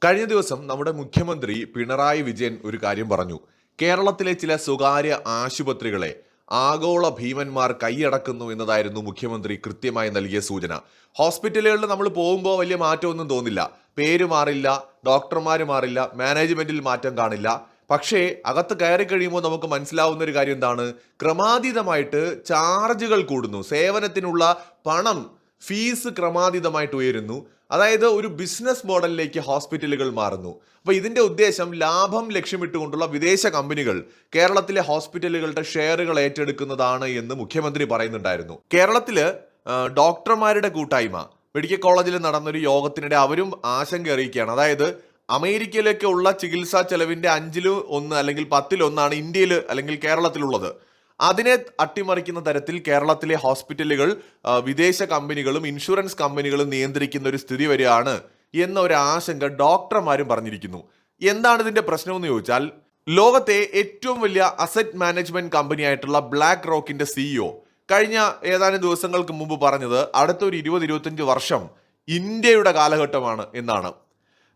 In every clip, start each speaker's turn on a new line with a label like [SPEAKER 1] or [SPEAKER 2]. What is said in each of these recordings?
[SPEAKER 1] കഴിഞ്ഞ ദിവസം നമ്മുടെ മുഖ്യമന്ത്രി പിണറായി വിജയൻ ഒരു കാര്യം പറഞ്ഞു. കേരളത്തിലെ ചില സ്വകാര്യ ആശുപത്രികളെ ആഗോള ഭീമന്മാർ കൈയടക്കുന്നു എന്നതായിരുന്നു മുഖ്യമന്ത്രി കൃത്യമായി നൽകിയ സൂചന. ഹോസ്പിറ്റലുകളിൽ നമ്മൾ പോകുമ്പോൾ വലിയ മാറ്റമൊന്നും തോന്നില്ല, പേര് മാറില്ല, ഡോക്ടർമാർ മാറില്ല, മാനേജ്മെന്റിൽ മാറ്റം കാണില്ല. പക്ഷേ അകത്ത് കയറി കഴിയുമ്പോൾ നമുക്ക് മനസ്സിലാവുന്ന ഒരു കാര്യം എന്താണ്? ക്രമാതീതമായിട്ട് ചാർജുകൾ കൂടുന്നു, സേവനത്തിനുള്ള പണം ഫീസ് ക്രമാതീതമായിട്ട് ഉയരുന്നു. അതായത് ഒരു ബിസിനസ് മോഡലിലേക്ക് ഹോസ്പിറ്റലുകൾ മാറുന്നു. അപ്പൊ ഇതിന്റെ ഉദ്ദേശം ലാഭം ലക്ഷ്യമിട്ടുകൊണ്ടുള്ള വിദേശ കമ്പനികൾ കേരളത്തിലെ ഹോസ്പിറ്റലുകളുടെ ഷെയറുകൾ ഏറ്റെടുക്കുന്നതാണ് എന്ന് മുഖ്യമന്ത്രി പറയുന്നുണ്ടായിരുന്നു. കേരളത്തില് ഡോക്ടർമാരുടെ കൂട്ടായ്മ മെഡിക്കൽ കോളേജിൽ നടന്നൊരു യോഗത്തിനിടെ അവരും ആശങ്ക അറിയിക്കുകയാണ്. അതായത് അമേരിക്കയിലേക്ക് ഉള്ള ചികിത്സാ ചെലവിന്റെ 1/5 അല്ലെങ്കിൽ 10 ഇന്ത്യയിൽ അല്ലെങ്കിൽ കേരളത്തിലുള്ളത്. അതിനെ അട്ടിമറിക്കുന്ന തരത്തിൽ കേരളത്തിലെ ഹോസ്പിറ്റലുകൾ വിദേശ കമ്പനികളും ഇൻഷുറൻസ് കമ്പനികളും നിയന്ത്രിക്കുന്ന ഒരു സ്ഥിതി വരികയാണ് എന്ന ഒരു ആശങ്ക ഡോക്ടർമാരും പറഞ്ഞിരിക്കുന്നു. എന്താണ് ഇതിന്റെ പ്രശ്നമെന്ന് ചോദിച്ചാൽ, ലോകത്തെ ഏറ്റവും വലിയ അസറ്റ് മാനേജ്മെന്റ് കമ്പനിയായിട്ടുള്ള ബ്ലാക്ക് റോക്കിന്റെ സിഇഒ കഴിഞ്ഞ ഏതാനും ദിവസങ്ങൾക്ക് മുമ്പ് പറഞ്ഞത് അടുത്തൊരു 20-25 വർഷം ഇന്ത്യയുടെ കാലഘട്ടമാണ് എന്നാണ്.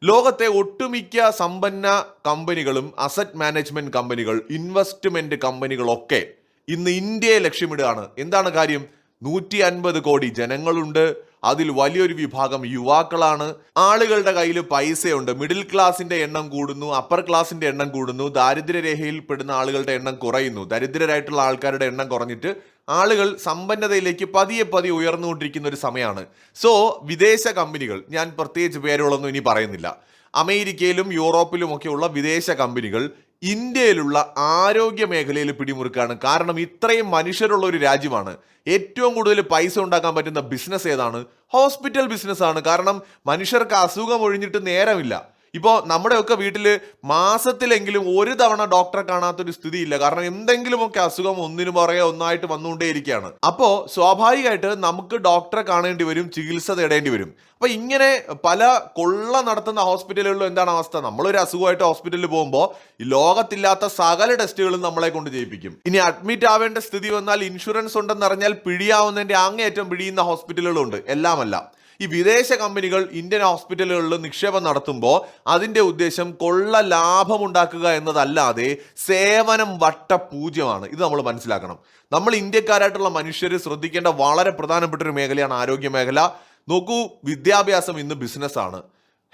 [SPEAKER 1] ലോകത്തെ ഒട്ടുമിക്ക സമ്പന്ന കമ്പനികളും അസറ്റ് മാനേജ്മെന്റ് കമ്പനികൾ, ഇൻവെസ്റ്റ്മെന്റ് കമ്പനികളൊക്കെ ഇന്ന് ഇന്ത്യയെ ലക്ഷ്യമിടുകയാണ്. എന്താണ് കാര്യം? 150 കോടി ജനങ്ങളുണ്ട്, അതിൽ വലിയൊരു വിഭാഗം യുവാക്കളാണ്. ആളുകളുടെ കയ്യിൽ പൈസയുണ്ട്. മിഡിൽ ക്ലാസിന്റെ എണ്ണം കൂടുന്നു, അപ്പർ ക്ലാസിന്റെ എണ്ണം കൂടുന്നു, ദാരിദ്ര്യരേഖയിൽ പെടുന്ന ആളുകളുടെ എണ്ണം കുറയുന്നു. ദരിദ്രരായിട്ടുള്ള ആൾക്കാരുടെ എണ്ണം കുറഞ്ഞിട്ട് ആളുകൾ സമ്പന്നതയിലേക്ക് പതിയെ പതിയെ ഉയർന്നുകൊണ്ടിരിക്കുന്ന ഒരു സമയമാണ്. സോ വിദേശ കമ്പനികൾ, ഞാൻ പ്രത്യേകിച്ച് പേരുകളൊന്നും ഇനി പറയുന്നില്ല, അമേരിക്കയിലും യൂറോപ്പിലും ഒക്കെയുള്ള വിദേശ കമ്പനികൾ ഇന്ത്യയിലുള്ള ആരോഗ്യ മേഖലയിൽ പിടിമുറുക്കാണ്. കാരണം ഇത്രയും മനുഷ്യരുള്ള ഒരു രാജ്യമാണ്. ഏറ്റവും കൂടുതൽ പൈസ ഉണ്ടാക്കാൻ പറ്റുന്ന ബിസിനസ് ഏതാണ്? ഹോസ്പിറ്റൽ ബിസിനസ് ആണ്. കാരണം മനുഷ്യർക്ക് അസുഖം ഒഴിഞ്ഞിട്ട് നേരമില്ല. ഇപ്പോൾ നമ്മുടെയൊക്കെ വീട്ടിൽ മാസത്തിലെങ്കിലും ഒരു തവണ ഡോക്ടറെ കാണാത്തൊരു സ്ഥിതിയില്ല. കാരണം എന്തെങ്കിലുമൊക്കെ അസുഖം ഒന്നിനു പുറകെ ഒന്നായിട്ട് വന്നുകൊണ്ടേയിരിക്കുകയാണ്. അപ്പോൾ സ്വാഭാവികമായിട്ട് നമുക്ക് ഡോക്ടറെ കാണേണ്ടി വരും, ചികിത്സ തേടേണ്ടി വരും. അപ്പൊ ഇങ്ങനെ പല കൊള്ള നടത്തുന്ന ഹോസ്പിറ്റലുകളിലും എന്താണ് അവസ്ഥ? നമ്മളൊരു അസുഖമായിട്ട് ഹോസ്പിറ്റലിൽ പോകുമ്പോൾ ലോകത്തില്ലാത്ത സകല ടെസ്റ്റുകളും നമ്മളെ കൊണ്ട് ചെയ്യിപ്പിക്കും. ഇനി അഡ്മിറ്റ് ആവേണ്ട സ്ഥിതി വന്നാൽ ഇൻഷുറൻസ് ഉണ്ടെന്നറിഞ്ഞാൽ പിഴിയാവുന്നതിന്റെ അങ്ങേയറ്റം പിഴിയുന്ന ഹോസ്പിറ്റലുകളുണ്ട്. എല്ലാമല്ല, ഈ വിദേശ കമ്പനികൾ ഇന്ത്യൻ ഹോസ്പിറ്റലുകളിൽ നിക്ഷേപം നടത്തുമ്പോൾ അതിന്റെ ഉദ്ദേശം കൊള്ള ലാഭം ഉണ്ടാക്കുക എന്നതല്ലാതെ സേവനം വട്ടപൂജ്യമാണ്. ഇത് നമ്മൾ മനസ്സിലാക്കണം. നമ്മൾ ഇന്ത്യക്കാരായിട്ടുള്ള മനുഷ്യർ ശ്രദ്ധിക്കേണ്ട വളരെ പ്രധാനപ്പെട്ട ഒരു മേഖലയാണ് ആരോഗ്യ മേഖല. നോക്കൂ, വിദ്യാഭ്യാസം ഇന്ന് ബിസിനസ്സാണ്.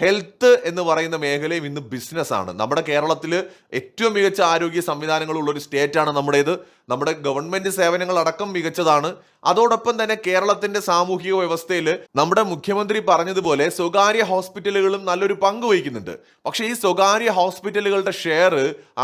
[SPEAKER 1] ഹെൽത്ത് എന്ന് പറയുന്ന മേഖലയും ഇന്ന് ബിസിനസ്സാണ്. നമ്മുടെ കേരളത്തിൽ ഏറ്റവും മികച്ച ആരോഗ്യ സംവിധാനങ്ങളുള്ള ഒരു സ്റ്റേറ്റാണ് നമ്മുടേത്. നമ്മുടെ ഗവൺമെന്റ് സേവനങ്ങൾ അടക്കം മികച്ചതാണ്. അതോടൊപ്പം തന്നെ കേരളത്തിന്റെ സാമൂഹിക വ്യവസ്ഥയിൽ നമ്മുടെ മുഖ്യമന്ത്രി പറഞ്ഞതുപോലെ സ്വകാര്യ ഹോസ്പിറ്റലുകളും നല്ലൊരു പങ്ക് വഹിക്കുന്നുണ്ട്. പക്ഷേ ഈ സ്വകാര്യ ഹോസ്പിറ്റലുകളുടെ ഷെയർ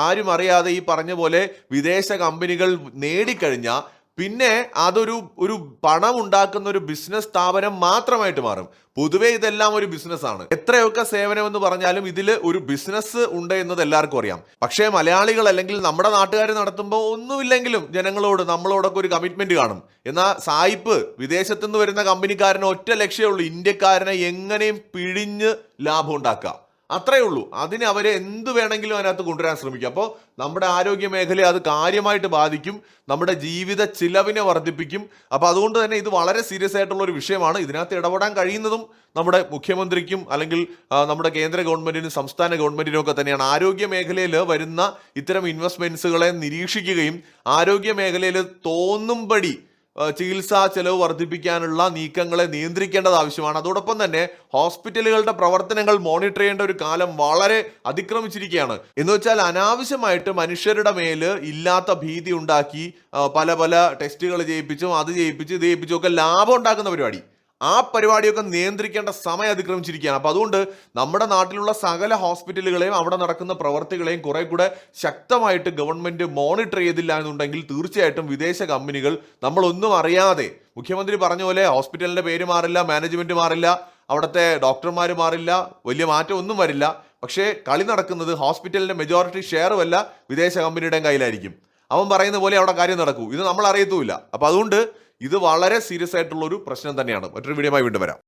[SPEAKER 1] ആരും അറിയാതെ ഈ പറഞ്ഞ പോലെ വിദേശ കമ്പനികൾ നേടിക്കഴിഞ്ഞാൽ പിന്നെ അതൊരു പണം ഉണ്ടാക്കുന്ന ഒരു ബിസിനസ് സ്ഥാപനം മാത്രമായിട്ട് മാറും. പൊതുവെ ഇതെല്ലാം ഒരു ബിസിനസ്സാണ്. എത്രയൊക്കെ സേവനം എന്ന് പറഞ്ഞാലും ഇതിൽ ഒരു ബിസിനസ് ഉണ്ട് എന്നത് എല്ലാവർക്കും അറിയാം. പക്ഷേ മലയാളികൾ അല്ലെങ്കിൽ നമ്മുടെ നാട്ടുകാർ നടത്തുമ്പോൾ ഒന്നുമില്ലെങ്കിലും ജനങ്ങളോട് നമ്മളോടൊക്കെ ഒരു കമ്മിറ്റ്മെന്റ് കാണും. എന്നാൽ സായിപ്പ് വിദേശത്തു നിന്ന് വരുന്ന കമ്പനിക്കാരന് ഒറ്റ ലക്ഷ്യമേ ഉള്ളൂ: ഇന്ത്യക്കാരനെ എങ്ങനെയും പിഴിഞ്ഞ് ലാഭം ഉണ്ടാക്കുക. അത്രയേ ഉള്ളൂ. അതിന് അവരെ എന്ത് വേണമെങ്കിലും അതിനകത്ത് കൊണ്ടുവരാൻ ശ്രമിക്കും. അപ്പോൾ നമ്മുടെ ആരോഗ്യ മേഖലയെ അത് കാര്യമായിട്ട് ബാധിക്കും, നമ്മുടെ ജീവിത ചിലവിനെ വർദ്ധിപ്പിക്കും. അപ്പോൾ അതുകൊണ്ട് തന്നെ ഇത് വളരെ സീരിയസ് ആയിട്ടുള്ള ഒരു വിഷയമാണ്. ഇതിനകത്ത് ഇടപെടാൻ കഴിയുന്നതും നമ്മുടെ മുഖ്യമന്ത്രിക്കും അല്ലെങ്കിൽ നമ്മുടെ കേന്ദ്ര ഗവൺമെന്റിനും സംസ്ഥാന ഗവൺമെന്റിനും ഒക്കെ തന്നെയാണ്. ആരോഗ്യ മേഖലയിൽ വരുന്ന ഇത്തരം ഇൻവെസ്റ്റ്മെന്റ്സുകളെ നിരീക്ഷിക്കുകയും ആരോഗ്യ മേഖലയിൽ തോന്നുംപടി ചികിത്സാ ചെലവ് വർദ്ധിപ്പിക്കാനുള്ള നീക്കങ്ങളെ നിയന്ത്രിക്കേണ്ടത് ആവശ്യമാണ്. അതോടൊപ്പം തന്നെ ഹോസ്പിറ്റലുകളുടെ പ്രവർത്തനങ്ങൾ മോണിറ്റർ ചെയ്യേണ്ട ഒരു കാലം വളരെ അതിക്രമിച്ചിരിക്കുകയാണ്. എന്ന് വെച്ചാൽ അനാവശ്യമായിട്ട് മനുഷ്യരുടെ മേല് ഇല്ലാത്ത ഭീതി ഉണ്ടാക്കി പല പല ടെസ്റ്റുകൾ ചെയ്യിപ്പിച്ചും അത് ചെയ്യിപ്പിച്ചും ഇത് ചെയ്യിപ്പിച്ചും ഒക്കെ ലാഭം ഉണ്ടാക്കുന്ന പരിപാടി, ആ പരിപാടിയൊക്കെ നിയന്ത്രിക്കേണ്ട സമയം അതിക്രമിച്ചിരിക്കുകയാണ്. അപ്പൊ അതുകൊണ്ട് നമ്മുടെ നാട്ടിലുള്ള സകല ഹോസ്പിറ്റലുകളെയും അവിടെ നടക്കുന്ന പ്രവർത്തികളെയും കുറെ കൂടെ ശക്തമായിട്ട് ഗവൺമെന്റ് മോണിറ്റർ ചെയ്തില്ല എന്നുണ്ടെങ്കിൽ തീർച്ചയായിട്ടും വിദേശ കമ്പനികൾ നമ്മളൊന്നും അറിയാതെ, മുഖ്യമന്ത്രി പറഞ്ഞ പോലെ ഹോസ്പിറ്റലിന്റെ പേര് മാറില്ല, മാനേജ്മെന്റ് മാറില്ല, അവിടുത്തെ ഡോക്ടർമാർ മാറില്ല, വലിയ മാറ്റം ഒന്നും വരില്ല. പക്ഷേ കളി നടക്കുന്നത് ഹോസ്പിറ്റലിന്റെ മെജോറിറ്റി ഷെയറുമല്ല വിദേശ കമ്പനിയുടെയും കയ്യിലായിരിക്കും. അവൻ പറയുന്ന പോലെ അവിടെ കാര്യം നടക്കൂ. ഇത് നമ്മൾ അറിയത്തുമില്ല. അപ്പൊ അതുകൊണ്ട് ഇത് വളരെ സീരിയസ് ആയിട്ടുള്ള ഒരു പ്രശ്നം തന്നെയാണ്. മറ്റൊരു വീഡിയോയുമായി വീണ്ടും വരാം.